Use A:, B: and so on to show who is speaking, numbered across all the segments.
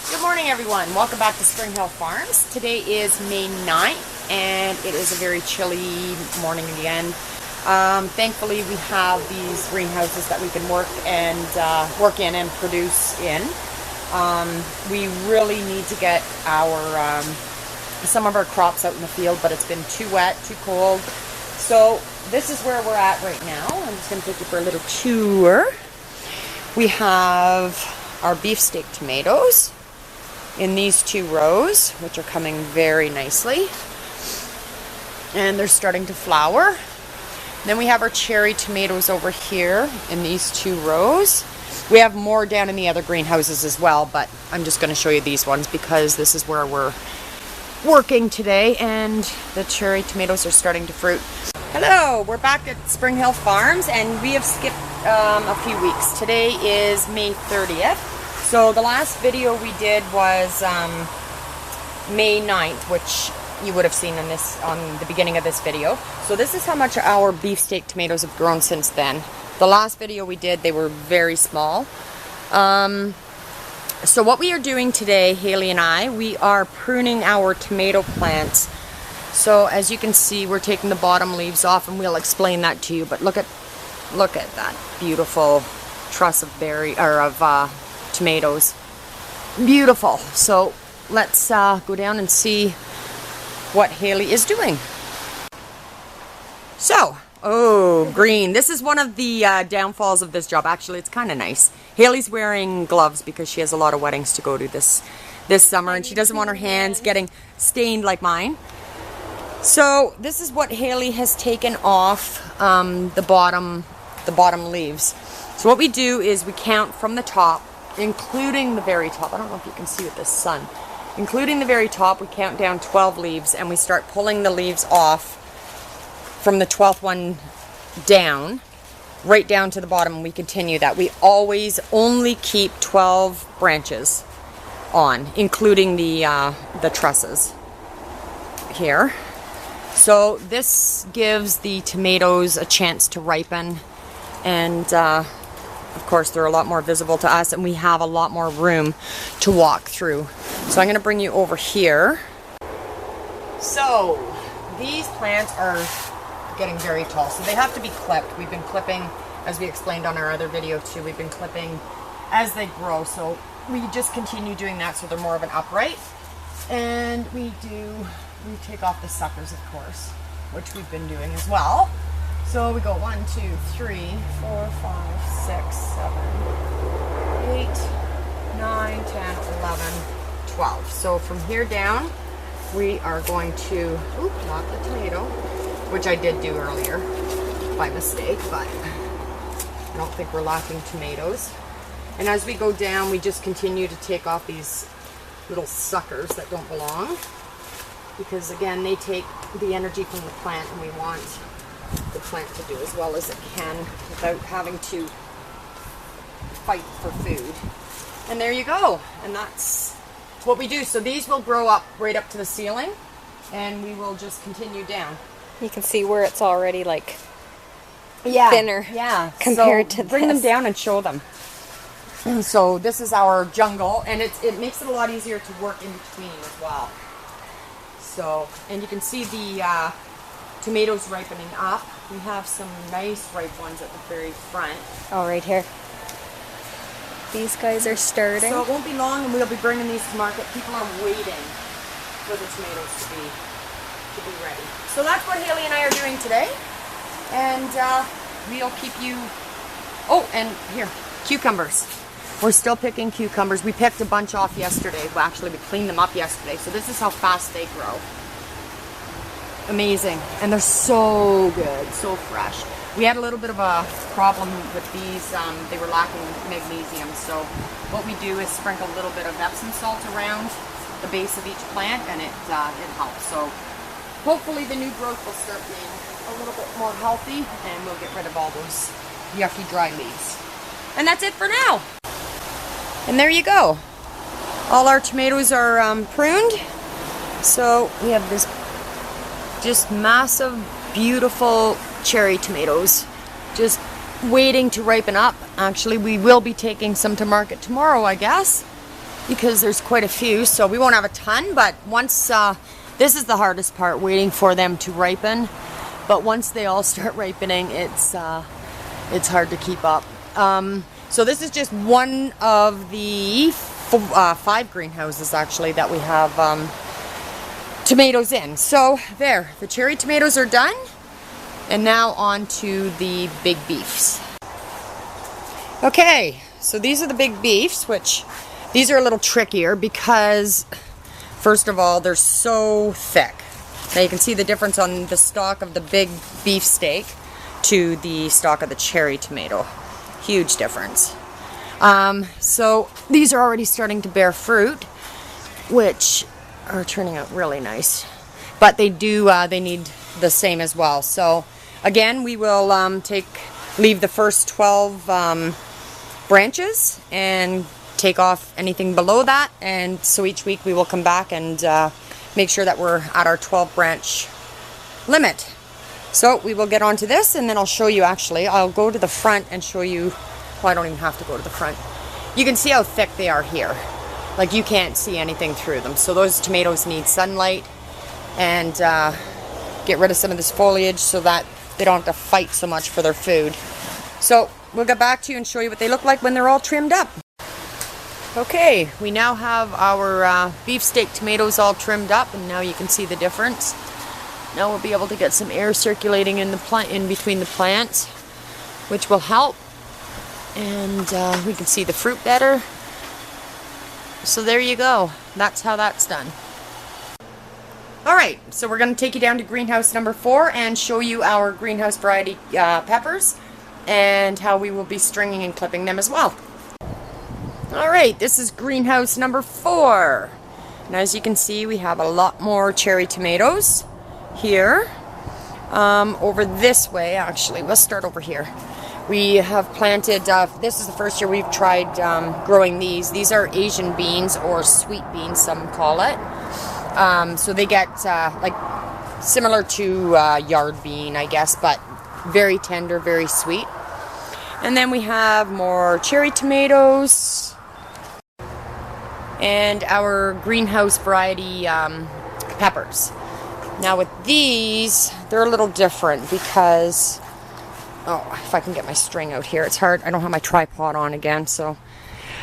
A: Good morning, everyone. Welcome back to Spring Hill Farms. Today is May 9th, and it is a very chilly morning again. Thankfully, we have these greenhouses that we can work in and produce in. We really need to get our some of our crops out in the field, but it's been too wet, too cold. So this is where we're at right now. I'm just going to take you for a little tour. We have our beefsteak tomatoes in these two rows, which are coming very nicely, and they're starting to flower. Then we have our cherry tomatoes over here in these two rows. We have more down in the other greenhouses as well, but I'm just going to show you these ones because this is where we're working today, and the cherry tomatoes are starting to fruit. Hello, we're back at Spring Hill Farms, and we have skipped a few weeks. Today is May 30th. So the last video we did was May 9th, which you would have seen in this on the beginning of this video. So this is how much our beefsteak tomatoes have grown since then. The last video we did, they were very small. So what we are doing today, Haley and I, we are pruning our tomato plants. So as you can see, we're taking the bottom leaves off, and we'll explain that to you. But look at that beautiful truss of tomatoes. Beautiful. So let's go down and see what Haley is doing. So, oh, green. This is one of the downfalls of this job. Actually, it's kind of nice. Haley's wearing gloves because she has a lot of weddings to go to this summer, and she doesn't want her hands getting stained like mine. So this is what Haley has taken off the bottom leaves. So what we do is we count from the top, including the very top. I don't know if you can see with this sun. Including the very top, we count down 12 leaves, and we start pulling the leaves off from the 12th one down, right down to the bottom, and we continue that. We always only keep 12 branches on, including the trusses here. So this gives the tomatoes a chance to ripen, and of course, they're a lot more visible to us, and we have a lot more room to walk through. So I'm going to bring you over here. So these plants are getting very tall, so they have to be clipped. We've been clipping, as we explained on our other video too, we've been clipping as they grow. So we just continue doing that so they're more of an upright. And we take off the suckers, of course, which we've been doing as well. So we go 1, 2, 3, 4, 5, 6, 7, 8, 9, 10, 11, 12. So from here down, we are going to, not the tomato, which I did do earlier by mistake, but I don't think we're lacking tomatoes. And as we go down, we just continue to take off these little suckers that don't belong, because again, they take the energy from the plant, and we want the plant to do as well as it can without having to fight for food. And there you go. And that's what we do. So these will grow up right up to the ceiling, and we will just continue down.
B: You can see where it's already like thinner compared to this.
A: Bring them down and show them. So this is our jungle, and it makes it a lot easier to work in between as well. So, and you can see the tomatoes ripening up. We have some nice ripe ones at the very front.
B: Oh, right here. These guys are starting.
A: So it won't be long, and we'll be bringing these to market. People are waiting for the tomatoes to be ready. So that's what Haley and I are doing today. And we'll keep you... Oh, and here, cucumbers. We're still picking cucumbers. We picked a bunch off yesterday. Well, actually, we cleaned them up yesterday. So this is how fast they grow. Amazing. And they're so good, so fresh. We had a little bit of a problem with these. They were lacking magnesium. So what we do is sprinkle a little bit of Epsom salt around the base of each plant, and it helps. So hopefully the new growth will start being a little bit more healthy, and we'll get rid of all those yucky dry leaves. And that's it for now. And there you go. All our tomatoes are pruned. So we have this just massive, beautiful cherry tomatoes just waiting to ripen up. Actually, we will be taking some to market tomorrow, I guess. because there's quite a few, so we won't have a ton, but once, this is the hardest part, waiting for them to ripen, but once they all start ripening, it's hard to keep up. So this is just one of the 5 greenhouses actually that we have tomatoes in. So there, the cherry tomatoes are done, and now on to the big beefs. Okay, so these are the big beefs, which these are a little trickier because first of all, they're so thick. Now you can see the difference on the stalk of the big beef steak to the stalk of the cherry tomato. Huge difference. So these are already starting to bear fruit, which are turning out really nice. But they do, they need the same as well. So again, we will leave the first 12 branches and take off anything below that, and so each week we will come back and make sure that we're at our 12 branch limit. So we will get on to this, and then I'll show you. Actually, I'll go to the front and show you. Well, I don't even have to go to the front. You can see how thick they are here. Like, you can't see anything through them. So those tomatoes need sunlight, and get rid of some of this foliage so that they don't have to fight so much for their food. So we'll get back to you and show you what they look like when they're all trimmed up. Okay, we now have our beefsteak tomatoes all trimmed up, and now you can see the difference. Now we'll be able to get some air circulating in the plant, in between the plants, which will help. And we can see the fruit better. So there you go. That's how that's done. Alright, so we're going to take you down to greenhouse number 4 and show you our greenhouse variety peppers and how we will be stringing and clipping them as well. Alright, this is greenhouse number 4. And as you can see, we have a lot more cherry tomatoes here. Over this way, actually. Let's start over here. We have planted, this is the first year we've tried growing these. These are Asian beans, or sweet beans, some call it. So they get like similar to yard bean, I guess, but very tender, very sweet. And then we have more cherry tomatoes and our greenhouse variety peppers. Now with these, they're a little different because, oh, if I can get my string out here, it's hard. I don't have my tripod on again. So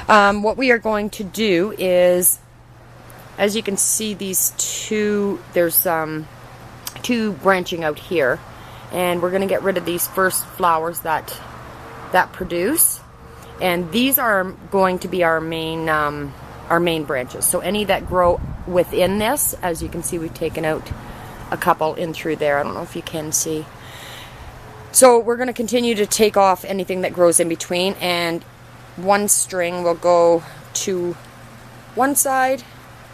A: what we are going to do is, as you can see, these two, there's 2 branching out here, and we're going to get rid of these first flowers that produce, and these are going to be our main branches. So any that grow within this, as you can see, we've taken out a couple in through there. I don't know if you can see. So we're going to continue to take off anything that grows in between, and one string will go to one side,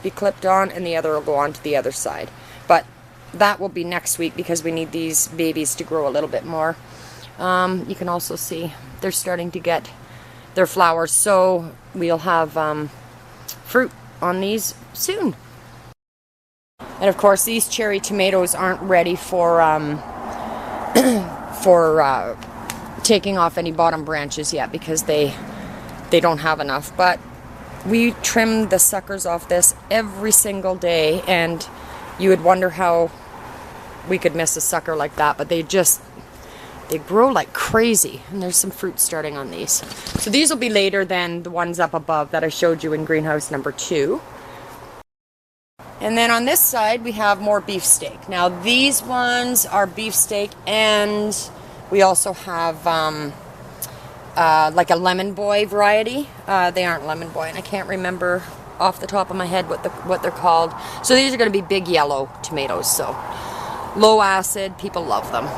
A: be clipped on, and the other will go on to the other side. But that will be next week because we need these babies to grow a little bit more. You can also see they're starting to get their flowers, so we'll have fruit on these soon. And of course, these cherry tomatoes aren't ready for taking off any bottom branches yet because they don't have enough. But we trim the suckers off this every single day, and you would wonder how we could miss a sucker like that, but they grow like crazy, and there's some fruit starting on these. So these will be later than the ones up above that I showed you in greenhouse number 2. And then on this side we have more beefsteak. Now these ones are beefsteak, and we also have like a lemon boy variety. They aren't lemon boy, and I can't remember off the top of my head what they're called. So these are going to be big yellow tomatoes, so low acid, people love them.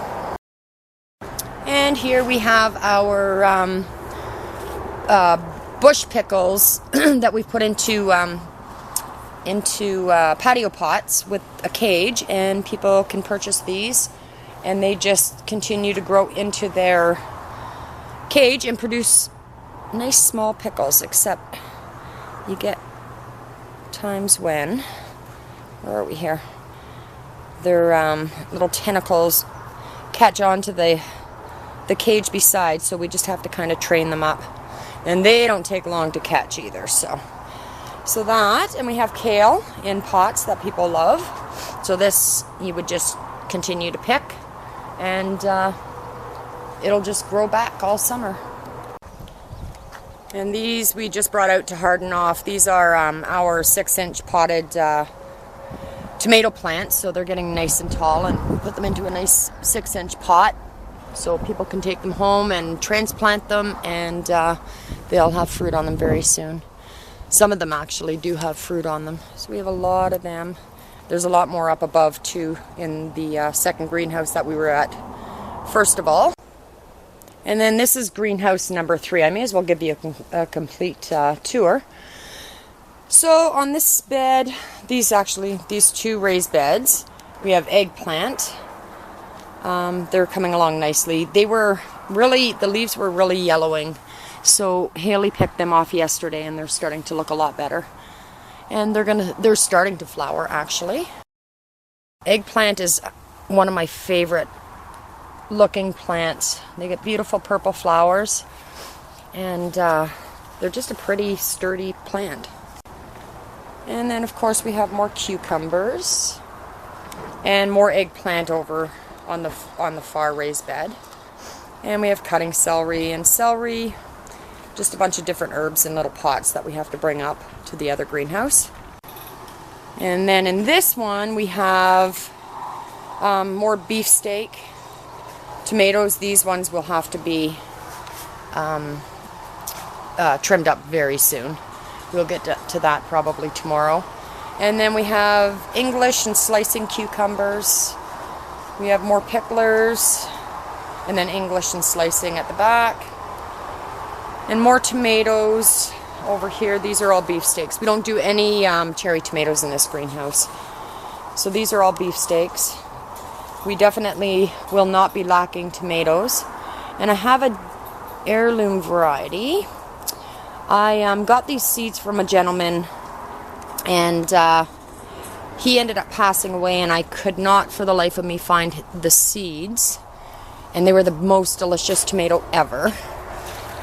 A: And here we have our bush pickles that we've put into patio pots with a cage, and people can purchase these, and they just continue to grow into their cage and produce nice small pickles, except you get times when, where are we here, their little tentacles catch onto the cage beside, so we just have to kind of train them up, and they don't take long to catch either. So So that, and we have kale in pots that people love. So this you would just continue to pick, and it'll just grow back all summer. And these we just brought out to harden off. These are our 6-inch potted tomato plants, so they're getting nice and tall, and we put them into a nice 6-inch pot so people can take them home and transplant them, and they'll have fruit on them very soon. Some of them actually do have fruit on them, so we have a lot of them. There's a lot more up above too in the second greenhouse that we were at first of all. And then this is greenhouse number 3. I may as well give you a complete tour. So on this bed, these 2 raised beds, we have eggplant. They're coming along nicely. The leaves were really yellowing. So Haley picked them off yesterday, and they're starting to look a lot better. And they're starting to flower actually. Eggplant is one of my favorite looking plants. They get beautiful purple flowers, and they're just a pretty sturdy plant. And then of course we have more cucumbers and more eggplant over on the far raised bed. And we have cutting celery, and celery, just a bunch of different herbs in little pots that we have to bring up to the other greenhouse. And then in this one we have more beefsteak. Tomatoes, these ones will have to be trimmed up very soon. We'll get to that probably tomorrow. And then we have English and slicing cucumbers. We have more picklers, and then English and slicing at the back. And more tomatoes over here. These are all beefsteaks. We don't do any cherry tomatoes in this greenhouse. So these are all beefsteaks. We definitely will not be lacking tomatoes. And I have an heirloom variety. I got these seeds from a gentleman, and he ended up passing away, and I could not for the life of me find the seeds. And they were the most delicious tomato ever.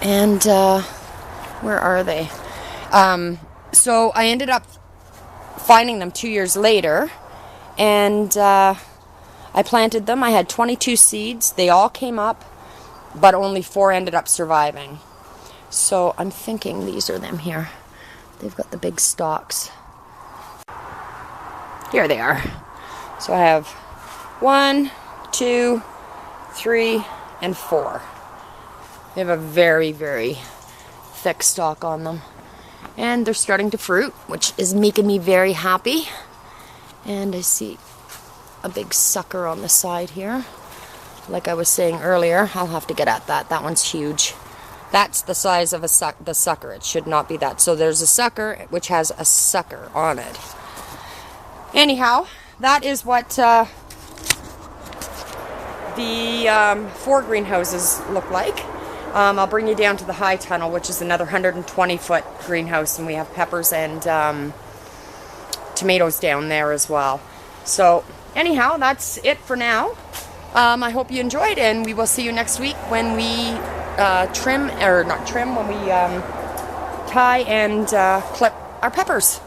A: And where are they? So I ended up finding them 2 years later, and I planted them. I had 22 seeds. They all came up, but only 4 ended up surviving. So I'm thinking these are them here. They've got the big stalks. Here they are. So I have 1, 2, 3, and 4. They have a very, very thick stalk on them. And they're starting to fruit, which is making me very happy. And I see a big sucker on the side here. Like I was saying earlier, I'll have to get at that. That one's huge. That's the size of the sucker. It should not be that. So there's a sucker which has a sucker on it. Anyhow, that is what the 4 greenhouses look like. I'll bring you down to the high tunnel, which is another 120-foot greenhouse, and we have peppers and tomatoes down there as well. So anyhow, that's it for now. I hope you enjoyed, and we will see you next week when we when we tie and clip our peppers.